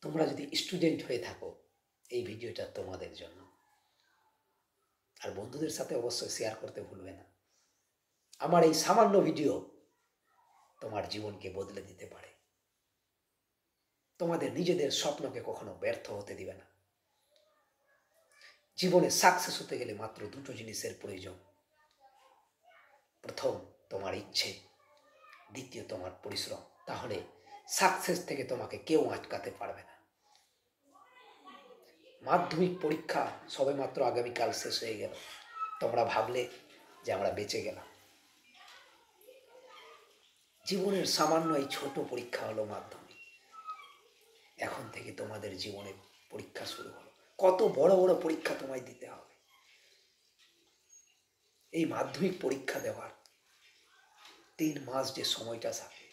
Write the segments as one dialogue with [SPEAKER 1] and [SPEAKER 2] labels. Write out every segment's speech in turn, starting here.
[SPEAKER 1] তোমরা যদি স্টুডেন্ট হয়ে থাকো, এই ভিডিওটা তোমাদের জন্য। আর বন্ধুদের সাথে অবশ্যই শেয়ার করতে ভুলবে না। আমার এই সামান্য ভিডিও তোমার জীবনকে বদলে দিতে পারে। তোমাদের নিজেদের স্বপ্নকে কখনো ব্যর্থ হতে দিবে না। জীবনে সাকসেস হতে গেলে মাত্র দুটো জিনিসের প্রয়োজন। প্রথম তোমার ইচ্ছে, দ্বিতীয় তোমার পরিশ্রম। তাহলে সাকসেস থেকে তোমাকে কেউ আটকাতে পারবে না। মাধ্যমিক পরীক্ষা সবেমাত্র আগামীকাল শেষ হয়ে গেল। তোমরা ভাবলে যে আমরা বেঁচে গেলাম। জীবনের সামান্য এই ছোট পরীক্ষা হলো মাধ্যমিক। এখন থেকে তোমাদের জীবনে পরীক্ষা শুরু হলো। কত বড় বড় পরীক্ষা তোমায় দিতে হবে। এই মাধ্যমিক পরীক্ষা দেওয়ার 3 মাস যে সময়টা থাকে,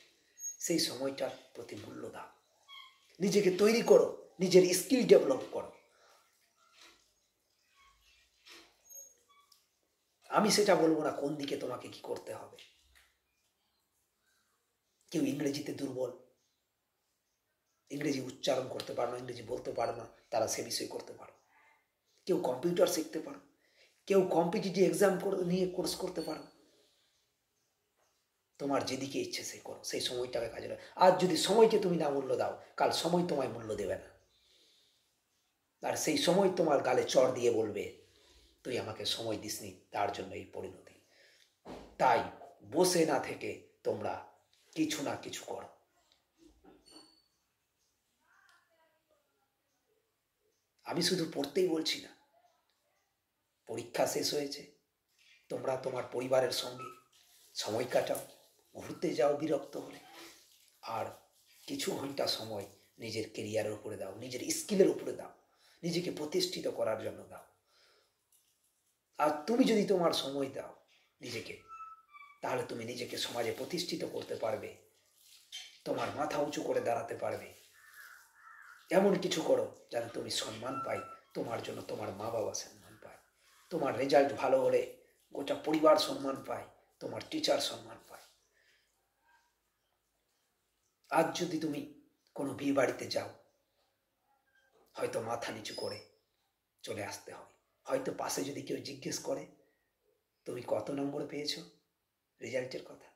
[SPEAKER 1] সেই সময়টার প্রতি মূল্য দাও। নিজেকে তৈরি করো, নিজের স্কিল ডেভেলপ করো। আমি সেটা বলবো না কোন দিকে তোমাকে কি করতে হবে। কেউ ইংরেজিতে দুর্বল, ইংরেজি উচ্চারণ করতে পারো না, ইংরেজি বলতে পারো না, তারা সে বিষয় করতে পারো। কেউ কম্পিউটার শিখতে পারো, কেউ কম্পিটিটিভ এক্সাম নিয়ে কোর্স করতে পারো। তোমার যেদিকে ইচ্ছে সে করো, সেই সময়টাকে কাজে লাগাও। আজ যদি সময়কে তুমি না মূল্য দাও, কাল সময় তোমায় মূল্য দেবে না। আর সেই সময় তোমার গালে চড় দিয়ে বলবে, তুই আমাকে সময় দিসনি, তার জন্য এই পরিণতি। তাই বসে না থেকে তোমরা কিছু না কিছু করো। আমি শুধু পড়তেই বলছি না। পরীক্ষা শেষ হয়েছে, তোমরা তোমার পরিবারের সঙ্গে সময় কাটাও, ঘুরতে যাও বিরক্ত হলে, আর কিছু ঘন্টা সময় নিজের কেরিয়ারের উপরে দাও, নিজের স্কিলের উপরে দাও, নিজেকে প্রতিষ্ঠিত করার জন্য দাও। আর তুমি যদি তোমার সময় দাও নিজেকে, তাহলে তুমি নিজেকে সমাজে প্রতিষ্ঠিত করতে পারবে, তোমার মাথা উঁচু করে দাঁড়াতে পারবে। এমন কিছু করো যেন তুমি সম্মান পাই, তোমার জন্য তোমার মা বাবা সম্মান পায়, তোমার রেজাল্ট ভালো হলে গোটা পরিবার সম্মান পায়, তোমার টিচার সম্মান পায়। আজ যদি তুমি কোনো বিয়ে বাড়িতে যাও, হয়তো মাথা নিচু করে চলে আসতে হয়। হয়তো পাশে যদি কেউ জিজ্ঞেস করে তুমি কত নম্বর পেয়েছো রেজাল্টের কথা,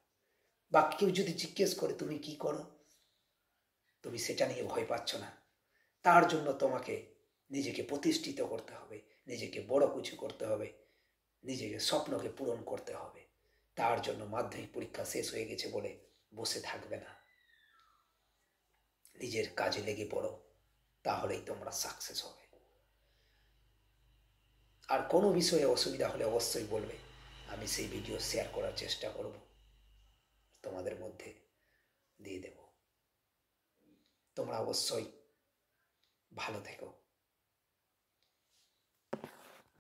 [SPEAKER 1] বা কেউ যদি জিজ্ঞেস করে তুমি কি করো, তুমি সেটা নিয়ে ভয় পাচ্ছ না। তার জন্য তোমাকে নিজেকে প্রতিষ্ঠিত করতে হবে, নিজেকে বড় কিছু করতে হবে, নিজেকে স্বপ্নকে পূরণ করতে হবে। তার জন্য মাধ্যমিক পরীক্ষা শেষ হয়ে গেছে বলে বসে থাকবে না, নিজের কাজে লেগে পড়ো, তাহলেই তোমরা সাকসেস হবে। আর কোনো বিষয়ে অসুবিধা হলে অবশ্যই বলবে, আমি সেই ভিডিও শেয়ার করার চেষ্টা করব, তোমাদের মধ্যে দিয়ে দেব। তোমরা অবশ্যই ভালো থেকো।